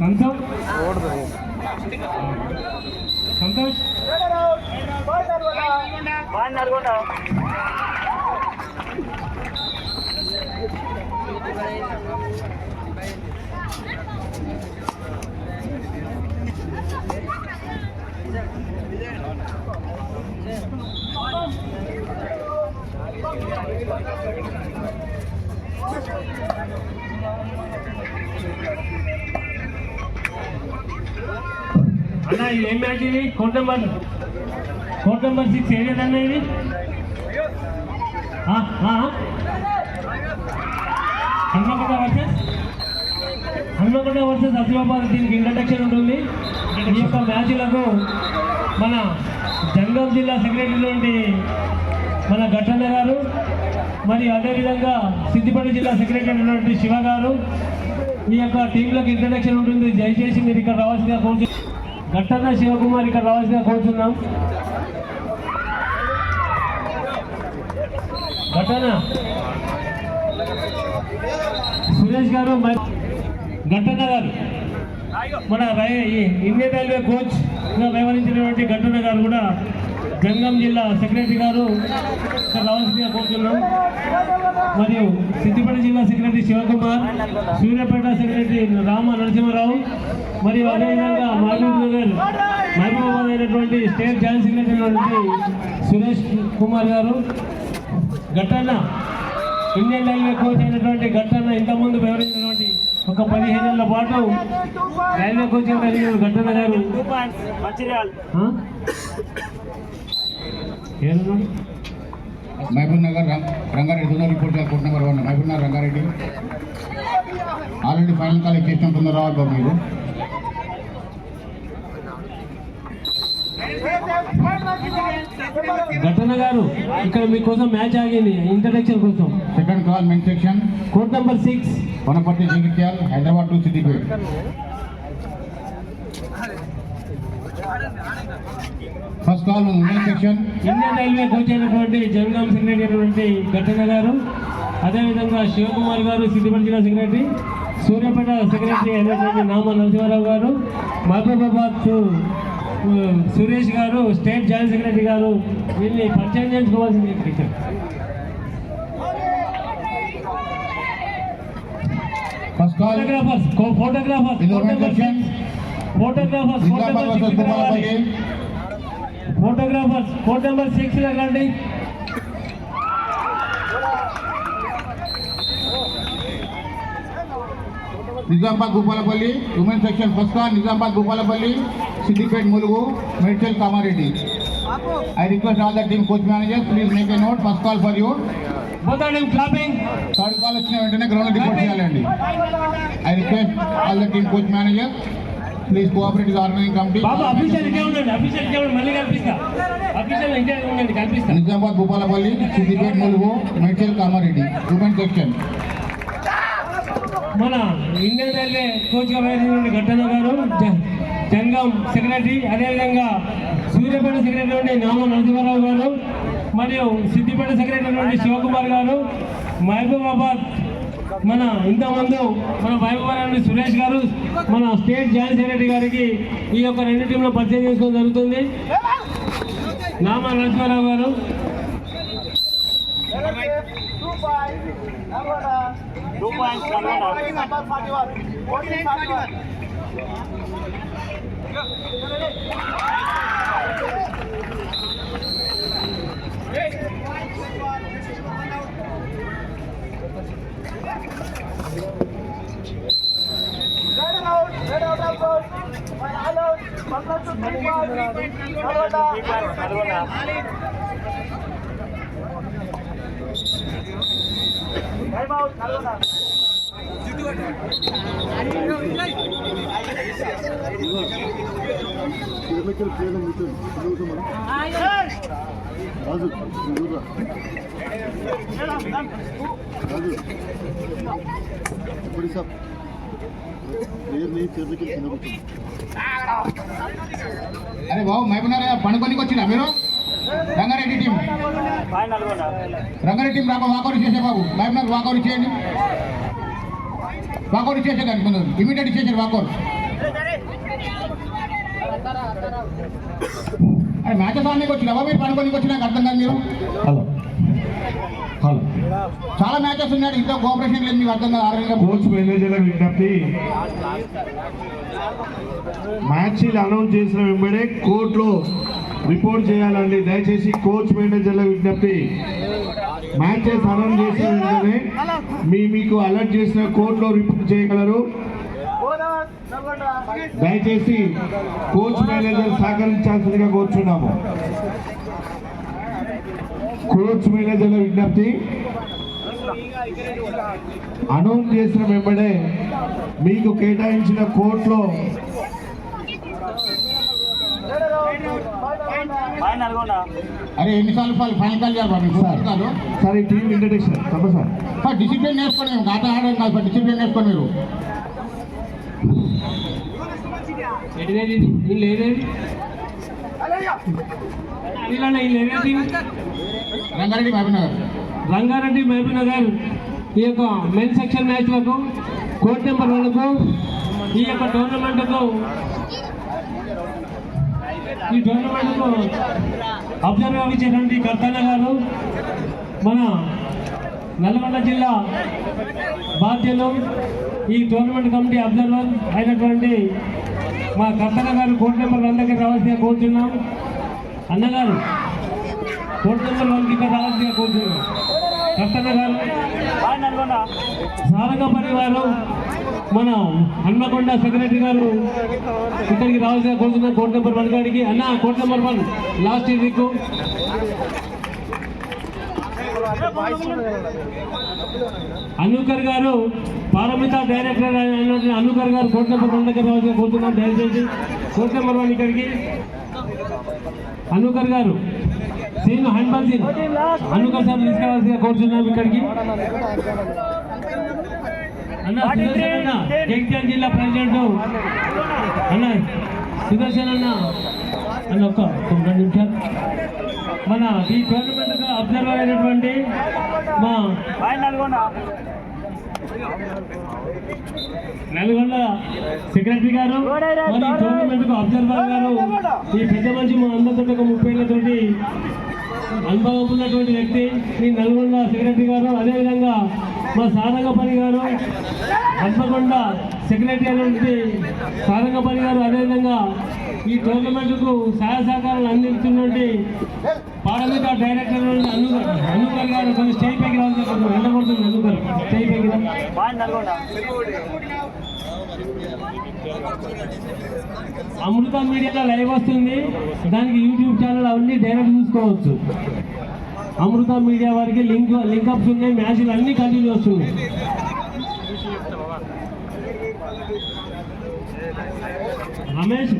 సంతోష్ సంతోష్ అన్నా ఇది ఏం మ్యాచ్ ఇది? కోర్ట్ నెంబర్ 6 ఏదన్నా ఇది? హన్మకొండ వర్సెస్ ఆసిఫాబాద్. దీనికి ఇంట్రడక్షన్ ఉంటుంది. ఈ యొక్క మ్యాచ్లకు మన జంగం జిల్లా సెక్రటరీ నుండి మన ఘట్టన్న గారు, మరియు అదేవిధంగా సిద్దిపేట జిల్లా సెక్రటరీ అయినటువంటి శివ గారు ఈ యొక్క టీంలకు ఇంట్రడక్షన్ ఉంటుంది. దయచేసి మీరు ఇక్కడ రావాల్సిందిగా కోరుచు. ఘట్టన్న శివకుమార్ ఇక్కడ రావాల్సిందిగా కోరుతున్నాం. ఘట్టన్న సురేష్ గారు, ఘట్టన్న గారు, మన ఇండియన్ రైల్వే కోచ్ వ్యవహరించినటువంటి ఘట్టన్న గారు కూడా జంగం జిల్లా సెక్రటరీ గారు ఇక్కడ రావాల్సిందిగా కోరుతున్నాం. మరియు సిద్దిపేట జిల్లా సెక్రటరీ శివకుమార్, సూర్యాపేట సెక్రటరీ రామ నరసింహారావు, మరియు అదేవిధంగా మహబూబాబాద్ అయినటువంటి state joint secretary Suresh Kumar గారు. ఘట్టన్న ఇండియన్ రైల్వే కోచ్ అయినటువంటి ఘట్టన్న ఇంతకుముందు వివరించినటువంటి ఒక 15 ఏళ్ల పాటు రైల్వే కోచ్ ఘట్టన్న గారు Mahbubnagar Rangareddy report court number 1 Mahbubnagar Rangareddy already final call చేసినట్టుంది. రావాలి బాబు మీరు. ఘట్టన్న గారు ఇక్కడ మీకోసం మ్యాచ్ ఆగింది. ఇంట్రడక్షన్ కోసం second call main section court number 6 Wanaparthy Jagtial Hyderabad to Siddipet. First call main section Indian railway coach అయినటువంటి జంగం సెక్రటరీ అయినటువంటి ఘట్టన్న గారు, అదేవిధంగా శివకుమార్ గారు సిద్దిపేట జిల్లా సెక్రటరీ, సూర్యాపేట సెక్రటరీ అయినటువంటి నామ నరసింహారావు గారు, మహబూబాబాద్ సురేష్ గారు, స్టేట్ జాయింట్ సెక్రటరీ గారు. వీళ్ళని పరిచయం చేసుకోవాల్సింది teacher. First call photographers court number 6 రండి. Nizamabad Bhupalpally women section first call Nizamabad Bhupalpally Siddipet Mulugu Medchal Kamareddy. I request all the team coach managers please make a note. First call for you. Both are clapping. Third call వచ్చిన వెంటనే ground report చేయాలండి. I request all the team coach managers please cooperate with the organizing committee. బాబా official ఇంకే ఉండండి. మళ్ళీ కల్పిస్తా. Official ఇంకే ఉండండి, కల్పిస్తా. Nizamabad Bhupalpally Siddipet Mulugu Medchal Kamareddy women section. మన ఇండియన్ రైల్వే కోచ్గా వ్యవహరించినటువంటి ఘట్టన్న గారు, జంగం సెక్రటరీ, అదేవిధంగా సూర్యాపేట సెక్రటరీ నుండి నామ నరసింహారావు గారు, మరియు సిద్దిపేట సెక్రటరీ నుండి శివకుమార్ గారు, మహబూబాబాద్ మన ఇంతకుముందు మన మహబూబాబాద్ నుండి సురేష్ గారు, మన స్టేట్ జాయింట్ సెక్రటరీ గారికి ఈ యొక్క 2 టీంలో పరిచయం చేసుకోవడం జరుగుతుంది. నామ నరసింహారావు గారు. అరే బాబు మైపునారా పండుగనికి వచ్చినా మీరు? రంగారెడ్డి టీం వాకౌట్ చేసే బాబు మైపునార్ వాకౌట్ చేయండి. వాకౌట్ చేసేదాన్ని ముందు ఇమీడియట్ చేసారు వాకౌట్. మ్యాచెస్ ఆడడానికి వచ్చినావా మీరు పనుకోనికి వచ్చినా నాకు అర్థం కాదు మీరు. హలో హలో చాలా మ్యాచెస్ ఉన్నాయి, ఇంత కోఆపరేషన్ లేదు మీకు అర్థం కాదు. కోచ్ మేనేజర్ల విజ్ఞప్తి, మ్యాచ్లు అనౌన్స్ చేసిన వెంబడే కోర్టులో రిపోర్ట్ చేయాలండి. దయచేసి కోచ్ మేనేజర్ల విజ్ఞప్తి, మ్యాచెస్ అనౌన్స్ చేసిన వెంటనే మీకు అలర్ట్ చేసిన కోర్టులో రిపోర్ట్ చేయగలరు. దయచేసి కోచ్ మేనేజర్ సహకరించాల్సిందిగా కోరుచున్నాము. కోచ్ మేనేజర్ల విజ్ఞప్తి, అనౌన్స్ చేసిన వెంబడే మీకు కేటాయించిన కోర్టులో అరే ఎన్నిసార్లు ఫైనల్ కాల్ చేయాలి బాబు సార్ ఈ టీం ఇంట్రడక్షన్ తప్ప సార్ డిసిప్లిన్ నేర్చుకోండి, మేము ఆట ఆడడం కాదు సార్, డిసిప్లిన్ నేర్చుకోండి మీరు. రంగారెడ్డి మహబూబ్నగర్. రంగారెడ్డి మహబూబ్నగర్ ఈ యొక్క మెన్ సెక్షన్ మ్యాచ్లకు కోర్ట్ నెంబర్ 1కు ఈ యొక్క టోర్నమెంట్కు అబ్జర్వర్ ఇచ్చేటువంటి కర్తన్న గారు, మన నల్గొండ జిల్లా బాధ్యులు, ఈ టోర్నమెంట్ కమిటీ అబ్జర్వర్ అయినటువంటి మా కర్తన్న గారు కోర్ట్ నెంబర్ 1 దగ్గర రావాల్సిందిగా కోరుతున్నాం. అన్నగారు కోర్ట్ నెంబర్ 1కి ఇక్కడ రావాల్సిందిగా కోరుతున్నాం. కర్తన్న గారు సారక పరివారం మన హన్మకొండ సెక్రటరీ గారు ఇక్కడికి రావాల్సిన కోరుతున్నాం. కోర్ట్ నెంబర్ 1 కాడికి అన్న, కోర్ట్ నెంబర్ 1 లాస్ట్ వీక్ అనూకర్ గారు, పారమిత డైరెక్టర్ అయినటువంటి అనూకర్ గారు కోర్ట్ నెంబర్ 1 దగ్గర రావాల్సిన కోరుతున్నాం. దయచేసి కోర్ట్ నెంబర్ 1 ఇక్కడికి అనూకర్ గారు, సీన్ హన్బల్ సీన్ అనూకర్ సార్ తీసుకురావాల్సిందిగా కోరుతున్నాం. ఇక్కడికి అన్న సుదర్శన్ అన్న, జగిత్యాల జిల్లా ప్రెసిడెంట్ అన్న సుదర్శన్ అన్న అన్న ఒక్క 2 నిమిషాలు. మన ఈ టోర్నమెంట్ అబ్జర్వర్ అయినటువంటి మా నల్గొండ సెక్రటరీ గారు, మరి టోర్నమెంట్ కు అబ్జర్వర్ గారు, ఈ పెద్ద మనిషి మా అందరితో ఒక 30 ఏళ్ళతోటి అనుభవం ఉన్నటువంటి వ్యక్తి ఈ నల్గొండ సెక్రటరీ గారు. అదేవిధంగా మా సారంగపల్లి గారు, హన్మకొండ సెక్రటరీ అయినటువంటి సారంగపల్లి గారు, అదేవిధంగా ఈ టోర్నమెంట్కు సహాయ సహకారాలు అందిస్తున్నటువంటి పారమిత డైరెక్టర్ అనూకర్ గారు కొంచెం స్టేజ్ పైకి రావాల్సి వెళ్ళకూడుతుంది. అనూకర్ స్టేజ్ పైకి అమృత మీడియాలో లైవ్ వస్తుంది, దానికి యూట్యూబ్ ఛానల్ అవన్నీ డైరెక్ట్ చూసుకోవచ్చు. అమృత మీడియా వారికి లింకప్స్ ఉన్నాయి, మ్యాచ్లు అన్నీ కంటిన్యూ వస్తున్నాయి. రమేష్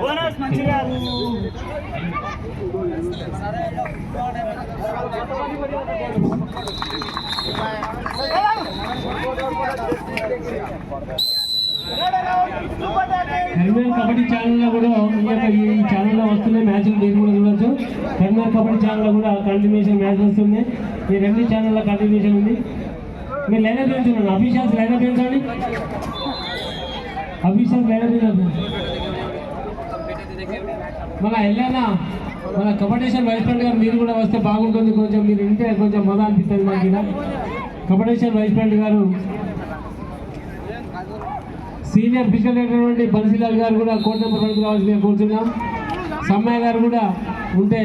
బోనస్ మంచిగా కరీంనగర్ కబడ్డీ ఛానల్లో కూడా ఈ ఛానల్లో వస్తున్నాయి మ్యాచ్లు, మీరు కూడా చూడొచ్చు. కరీంనగర్ కబడ్డీ ఛానల్లో కూడా కంటిన్యూషన్ మ్యాచ్లు వస్తున్నాయి. ఈ 2 ఛానల్లో కంటిన్యూషన్ ఉంది. మీరు లైన్ పెంచున్నాను, అఫీషియల్స్ లైన్ పెంచండి, అఫీషియల్స్ లైన్ పెంచండి. మన ఎల్లైనా మన కబడ్డీషన్ వైస్ ప్రెసిడెంట్ గారు మీరు కూడా వస్తే బాగుంటుంది. కొంచెం మీరు వింటే కొంచెం మజా అనిపిస్తుంది నాకు. ఇలా కబడ్డీషన్ వైస్ ప్రెసిడెంట్ గారు, సీనియర్ ఫిజికల్ అయినటువంటి బన్సీలాల్ గారు కూడా కోర్ట్ నెంబర్ 1 రావాల్సిందిగా కోరుతున్నాం. సమ్మయ్య గారు కూడా ఉంటే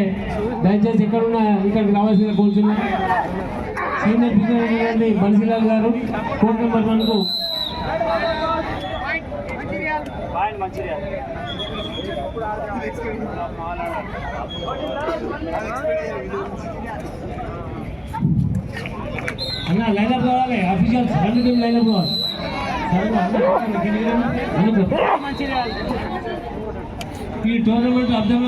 దయచేసి ఎక్కడున్నా ఇక్కడికి రావాల్సిందిగా కోరుతున్నాం. సీనియర్ ఫిజికల్ అయినటువంటి బన్సీలాల్ గారు కోర్ట్ నెంబర్ 1కు అన్న లైనప్ కావాలి, అఫీషియల్స్ 2 టీం లైనప్ కావాలి. ఈ టోర్నమెంట్ అబ్జర్వ్